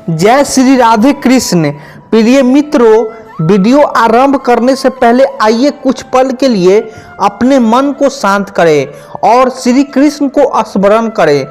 जय श्री राधे कृष्ण। प्रिय मित्रों, वीडियो आरंभ करने से पहले आइए कुछ पल के लिए अपने मन को शांत करें और श्री कृष्ण को स्मरण करें।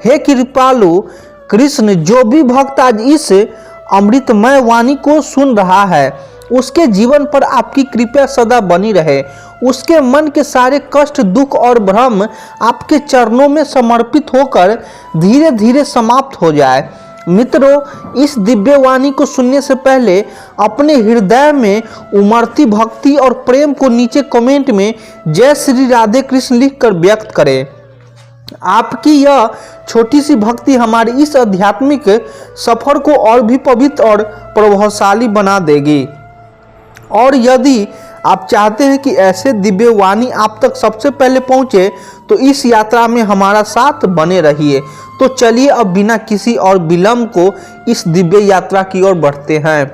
हे कृपालु कृष्ण, जो भी भक्त आज इस अमृतमय वाणी को सुन रहा है उसके जीवन पर आपकी कृपा सदा बनी रहे। उसके मन के सारे कष्ट, दुख और भ्रम आपके चरणों में समर्पित होकर धीरे धीरे समाप्त हो जाए। मित्रों, इस दिव्य वाणी को सुनने से पहले अपने हृदय में उमड़ती भक्ति और प्रेम को नीचे कमेंट में जय श्री राधे कृष्ण लिखकर व्यक्त करें। आपकी यह छोटी सी भक्ति हमारे इस आध्यात्मिक सफर को और भी पवित्र और प्रभावशाली बना देगी। और यदि आप चाहते हैं कि ऐसे दिव्य वाणी आप तक सबसे पहले पहुंचे तो इस यात्रा में हमारा साथ बने रहिए। तो चलिए अब बिना किसी और विलंब को इस दिव्य यात्रा की ओर बढ़ते हैं,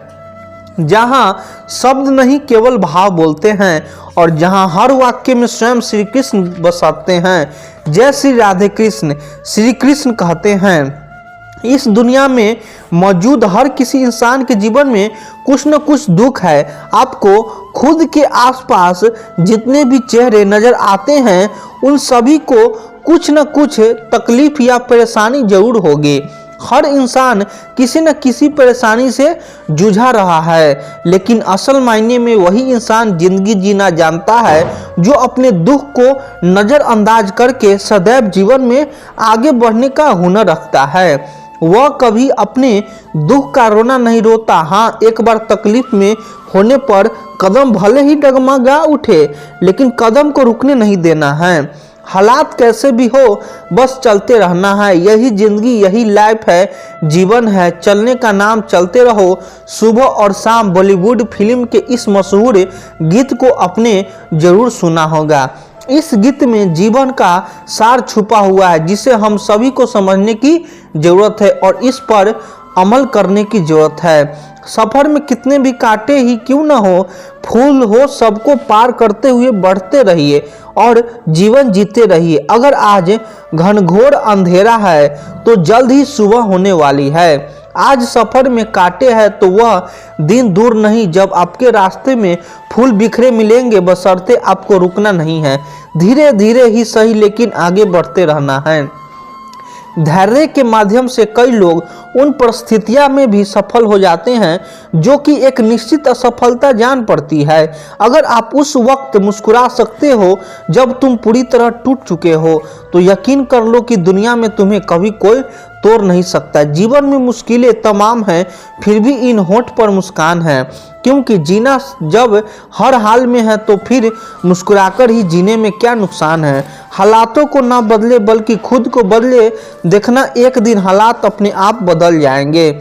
जहां शब्द नहीं केवल भाव बोलते हैं और जहां हर वाक्य में स्वयं श्री कृष्ण बसाते हैं। जय श्री राधे कृष्ण। श्री कृष्ण कहते हैं, इस दुनिया में मौजूद हर किसी इंसान के जीवन में कुछ न कुछ दुख है। आपको खुद के आसपास जितने भी चेहरे नजर आते हैं उन सभी को कुछ न कुछ तकलीफ या परेशानी जरूर होगी। हर इंसान किसी न किसी परेशानी से जूझा रहा है, लेकिन असल मायने में वही इंसान जिंदगी जीना जानता है जो अपने दुख को नज़रअंदाज करके सदैव जीवन में आगे बढ़ने का हुनर रखता है। वह कभी अपने दुख का रोना नहीं रोता। हाँ, एक बार तकलीफ में होने पर कदम भले ही डगमगा उठे, लेकिन कदम को रुकने नहीं देना है। हालात कैसे भी हो, बस चलते रहना है। यही जिंदगी, यही लाइफ है, जीवन है, चलने का नाम चलते रहो। सुबह और शाम बॉलीवुड फिल्म के इस मशहूर गीत को आपने जरूर सुना होगा। इस गीत में जीवन का सार छुपा हुआ है जिसे हम सभी को समझने की जरूरत है और इस पर अमल करने की जरूरत है। सफर में कितने भी कांटे ही क्यों न हो, फूल हो, सबको पार करते हुए बढ़ते रहिए और जीवन जीते रहिए। अगर आज घनघोर अंधेरा है तो जल्द ही सुबह होने वाली है। आज सफर में कांटे हैं तो वह दिन दूर नहीं जब आपके रास्ते में फूल बिखरे मिलेंगे, बशर्ते आपको रुकना नहीं है। धीरे धीरे ही सही, लेकिन आगे बढ़ते रहना है। धैर्य के माध्यम से कई लोग उन परिस्थितियों में भी सफल हो जाते हैं जो कि एक निश्चित असफलता जान पड़ती है। अगर आप उस वक्त मुस्कुरा सकते हो जब तुम पूरी तरह टूट चुके हो तो यकीन कर लो कि दुनिया में तुम्हें कभी कोई तोड़ नहीं सकता। जीवन में मुश्किलें तमाम हैं, फिर भी इन होंठ पर मुस्कान है, क्योंकि जीना जब हर हाल में है तो फिर मुस्कुराकर ही जीने में क्या नुकसान है। हालातों को ना बदले बल्कि खुद को बदले, देखना एक दिन हालात अपने आप बदल जाएंगे।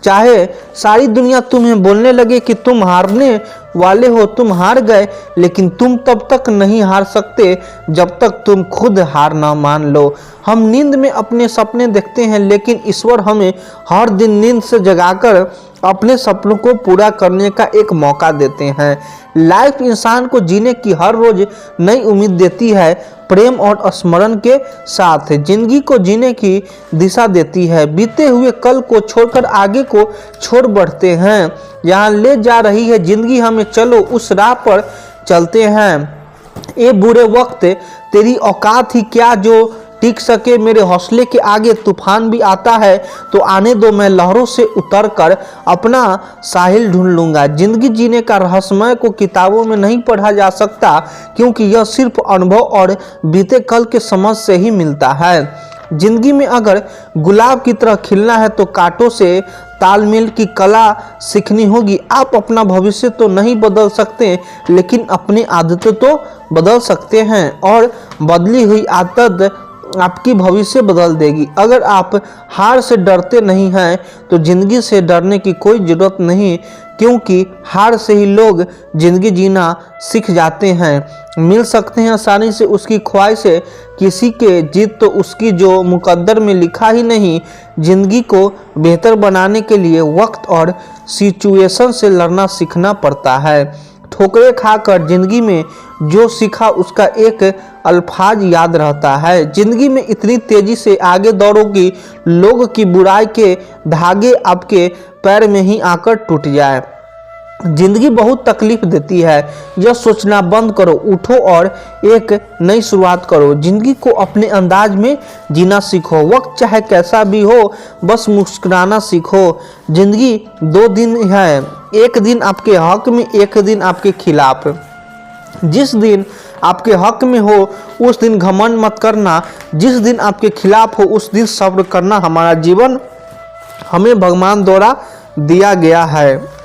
चाहे सारी दुनिया तुम्हें बोलने लगे कि तुम हारने वाले हो, तुम हार गए, लेकिन तुम तब तक नहीं हार सकते जब तक तुम खुद हार ना मान लो। हम नींद में अपने सपने देखते हैं, लेकिन ईश्वर हमें हर दिन नींद से जगाकर अपने सपनों को पूरा करने का एक मौका देते हैं। लाइफ इंसान को जीने की हर रोज नई उम्मीद देती है। प्रेम और स्मरण के साथ जिंदगी को जीने की दिशा देती है। बीते हुए कल को छोड़कर आगे को छोड़ बढ़ते हैं। यहाँ ले जा रही है जिंदगी हमें, चलो उस राह पर चलते हैं। ये बुरे वक्त तेरी औकात ही क्या जो टिक सके, मेरे हौसले के आगे तूफान भी आता है तो आने दो, मैं लहरों से उतर कर अपना साहिल ढूंढ लूंगा। जिंदगी जीने का रहस्यमय को किताबों में नहीं पढ़ा जा सकता, क्योंकि यह सिर्फ अनुभव और बीते कल के समझ से ही मिलता है। जिंदगी में अगर गुलाब की तरह खिलना है तो कांटों से तालमेल की कला सीखनी होगी। आप अपना भविष्य तो नहीं बदल सकते, लेकिन अपनी आदतें तो बदल सकते हैं और बदली हुई आदत आपकी भविष्य बदल देगी। अगर आप हार से डरते नहीं हैं तो जिंदगी से डरने की कोई ज़रूरत नहीं, क्योंकि हार से ही लोग जिंदगी जीना सीख जाते हैं। मिल सकते हैं आसानी से उसकी ख्वाहिश है, किसी के जीत तो उसकी जो मुकद्दर में लिखा ही नहीं। जिंदगी को बेहतर बनाने के लिए वक्त और सिचुएशन से लड़ना सीखना पड़ता है। ठोकरें खाकर जिंदगी में जो सीखा उसका एक अल्फाज याद रहता है। जिंदगी में इतनी तेजी से आगे दौड़ोगी लोग की बुराई के धागे आपके पैर में ही आकर टूट जाए। जिंदगी बहुत तकलीफ देती है, यह सोचना बंद करो, उठो और एक नई शुरुआत करो। जिंदगी को अपने अंदाज में जीना सीखो, वक्त चाहे कैसा भी हो बस मुस्कुराना सीखो। जिंदगी 2 दिन है, एक दिन आपके हक में, एक दिन आपके खिलाफ। जिस दिन आपके हक में हो उस दिन घमंड मत करना, जिस दिन आपके खिलाफ हो उस दिन सब्र करना। हमारा जीवन हमें भगवान द्वारा दिया गया है,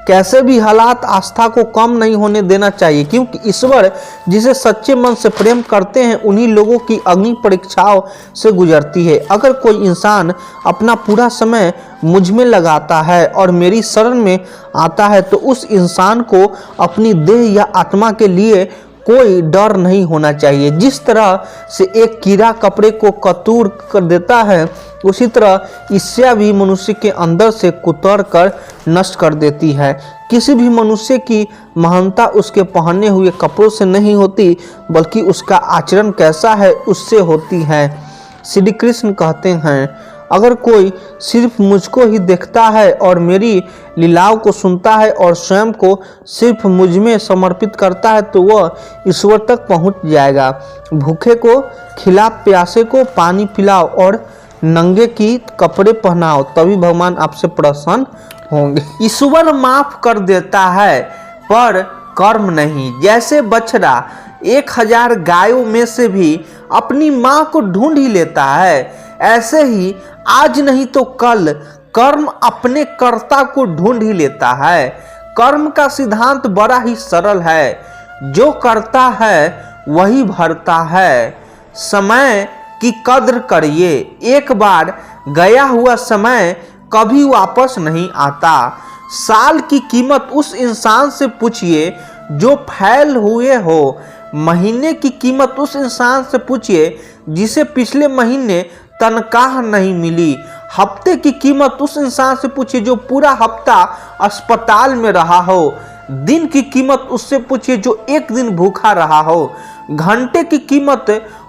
कैसे भी हालात आस्था को कम नहीं होने देना चाहिए, क्योंकि ईश्वर जिसे सच्चे मन से प्रेम करते हैं उन्हीं लोगों की अग्नि परीक्षाओं से गुजरती है। अगर कोई इंसान अपना पूरा समय मुझ में लगाता है और मेरी शरण में आता है तो उस इंसान को अपनी देह या आत्मा के लिए कोई डर नहीं होना चाहिए। जिस तरह से एक कीड़ा कपड़े को कतूर कर देता है उसी तरह ईर्ष्या भी मनुष्य के अंदर से कुतर कर नष्ट कर देती है। किसी भी मनुष्य की महानता उसके पहने हुए कपड़ों से नहीं होती बल्कि उसका आचरण कैसा है उससे होती है। श्री कृष्ण कहते हैं, अगर कोई सिर्फ मुझको ही देखता है और मेरी लीलाओं को सुनता है और स्वयं को सिर्फ मुझ में समर्पित करता है तो वह ईश्वर तक पहुंच जाएगा। भूखे को खिलाओ, प्यासे को पानी पिलाओ और नंगे की कपड़े पहनाओ, तभी भगवान आपसे प्रसन्न होंगे। ईश्वर माफ कर देता है पर कर्म नहीं। जैसे बछड़ा 1000 गायों में से भी अपनी मां को ढूंढ ही लेता है, ऐसे ही आज नहीं तो कल कर्म अपने कर्ता को ढूंढ ही लेता है। कर्म का सिद्धांत बड़ा ही सरल है, जो करता है वही भरता है। समय की कद्र करिए, एक बार गया हुआ समय कभी वापस नहीं आता। साल की कीमत उस इंसान से पूछिए जो फैल हुए हो, महीने की कीमत उस इंसान से पूछिए जिसे पिछले महीने तनख्वाह नहीं मिली। हफ्ते की कीमत उस इंसान से पूछिए जो पूरा हफ्ता अस्पताल में रहा हो। दिन की कीमत उससे पूछिए जो एक दिन भूखा रहा हो। घंटे की कीमत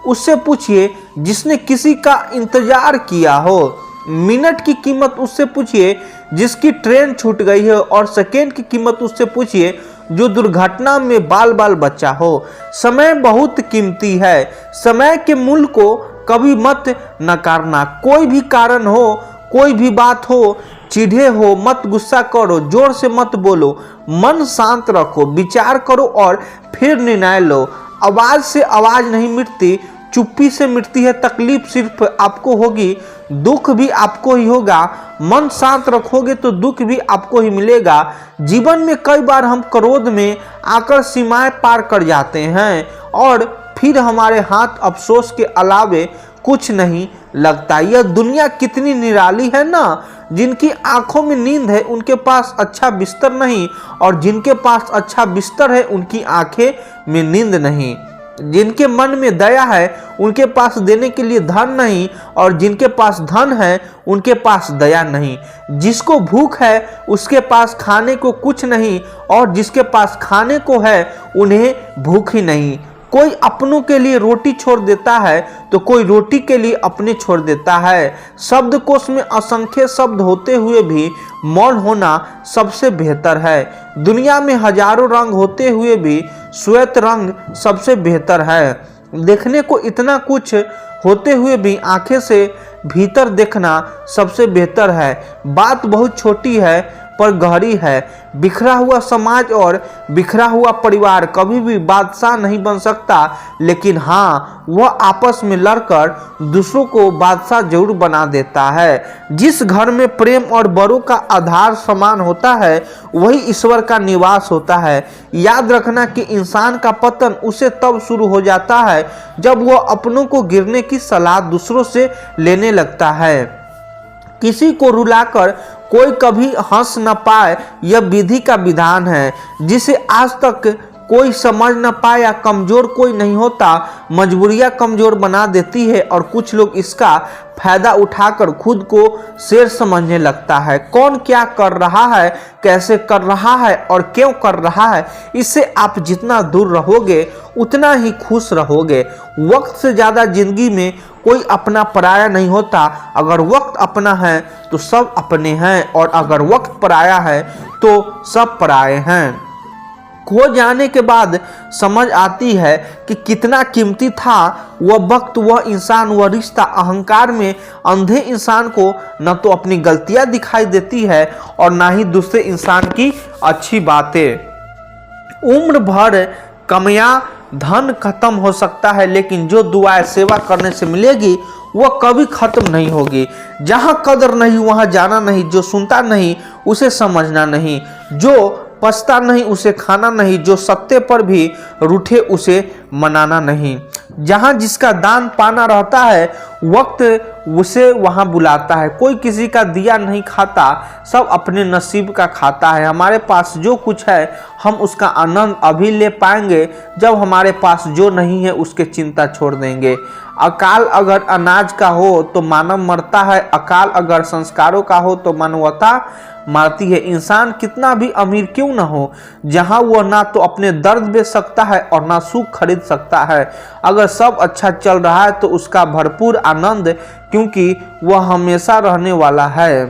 उससे पूछिए जिसने किसी का इंतजार किया हो। मिनट की कीमत उससे पूछिए जिसकी ट्रेन छूट गई है और सेकेंड की कीमत उससे पूछिए जो दुर्घटना में बाल बाल बचा हो। समय बहुत कीमती है, समय के मूल्य को कभी मत नकारना। कोई भी कारण हो, कोई भी बात हो, चिढ़े हो मत, गुस्सा करो, जोर से मत बोलो, मन शांत रखो, विचार करो और फिर निर्णय लो। आवाज से आवाज नहीं मिटती, चुप्पी से मिटती है। तकलीफ सिर्फ आपको होगी, दुख भी आपको ही होगा। मन शांत रखोगे तो दुख भी आपको ही मिलेगा। जीवन में कई बार हम क्रोध में आकर सीमाएं पार कर जाते हैं और फिर हमारे हाथ अफसोस के अलावे कुछ नहीं लगता। यह दुनिया कितनी निराली है ना। जिनकी आंखों में नींद है उनके पास अच्छा बिस्तर नहीं, और जिनके पास अच्छा बिस्तर है उनकी आंखें में नींद नहीं। जिनके मन में दया है उनके पास देने के लिए धन नहीं, और जिनके पास धन है उनके पास दया नहीं। जिसको भूख है उसके पास खाने को कुछ नहीं, और जिसके पास खाने को है उन्हें भूख ही नहीं। कोई अपनों के लिए रोटी छोड़ देता है तो कोई रोटी के लिए अपने छोड़ देता है। शब्दकोश में असंख्य शब्द होते हुए भी मौन होना सबसे बेहतर है। दुनिया में हजारों रंग होते हुए भी श्वेत रंग सबसे बेहतर है। देखने को इतना कुछ होते हुए भी आंखें से भीतर देखना सबसे बेहतर है। बात बहुत छोटी है पर गहरी है। बिखरा हुआ समाज और बिखरा हुआ परिवार कभी भी बादशाह नहीं बन सकता, लेकिन हाँ वह आपस में लड़कर दूसरों को बादशाह जरूर बना देता है। जिस घर में प्रेम और बड़ों का आधार समान होता है वही ईश्वर का निवास होता है। याद रखना कि इंसान का पतन उसे तब शुरू हो जाता है जब वह अपनों को गिरने की सलाह दूसरों से लेने लगता है। किसी को रुलाकर कोई कभी हंस न पाए, यह विधि का विधान है। जिसे आज तक कोई समझ न पाए या कमजोर कोई नहीं होता, मजबूरियां कमजोर बना देती है और कुछ लोग इसका फायदा उठाकर खुद को शेर समझने लगता है। कौन क्या कर रहा है, कैसे कर रहा है और क्यों कर रहा है, इससे आप जितना दूर रहोगे उतना ही खुश रहोगे। वक्त से ज्यादा जिंदगी में कोई अपना पराया नहीं होता। अगर वक्त अपना है तो सब अपने हैं और अगर वक्त पराया है तो सब पराए हैं। खो जाने के बाद समझ आती है कि कितना कीमती था वह वक्त, वह इंसान, वह रिश्ता। अहंकार में अंधे इंसान को न तो अपनी गलतियां दिखाई देती है और ना ही दूसरे इंसान की अच्छी बातें। उम्र भर कमाया धन खत्म हो सकता है, लेकिन जो दुआएं सेवा करने से मिलेगी वह कभी खत्म नहीं होगी। जहां कदर नहीं वहां जाना नहीं, जो सुनता नहीं उसे समझना नहीं, जो पछता नहीं उसे खाना नहीं, जो सत्य पर भी रूठे उसे मनाना नहीं। जहां जिसका दान पाना रहता है वक्त उसे वहां बुलाता है। कोई किसी का दिया नहीं खाता, सब अपने नसीब का खाता है। हमारे पास जो कुछ है हम उसका आनंद अभी ले पाएंगे जब हमारे पास जो नहीं है उसके चिंता छोड़ देंगे। अकाल अगर अनाज का हो तो मानव मरता है, अकाल अगर संस्कारों का हो तो मानवता मरती है। इंसान कितना भी अमीर क्यों न हो, जहां वह ना तो अपने दर्द बेच सकता है और ना सुख खरीद सकता है। अगर सब अच्छा चल रहा है तो उसका भरपूर आनंद, क्योंकि वह हमेशा रहने वाला है।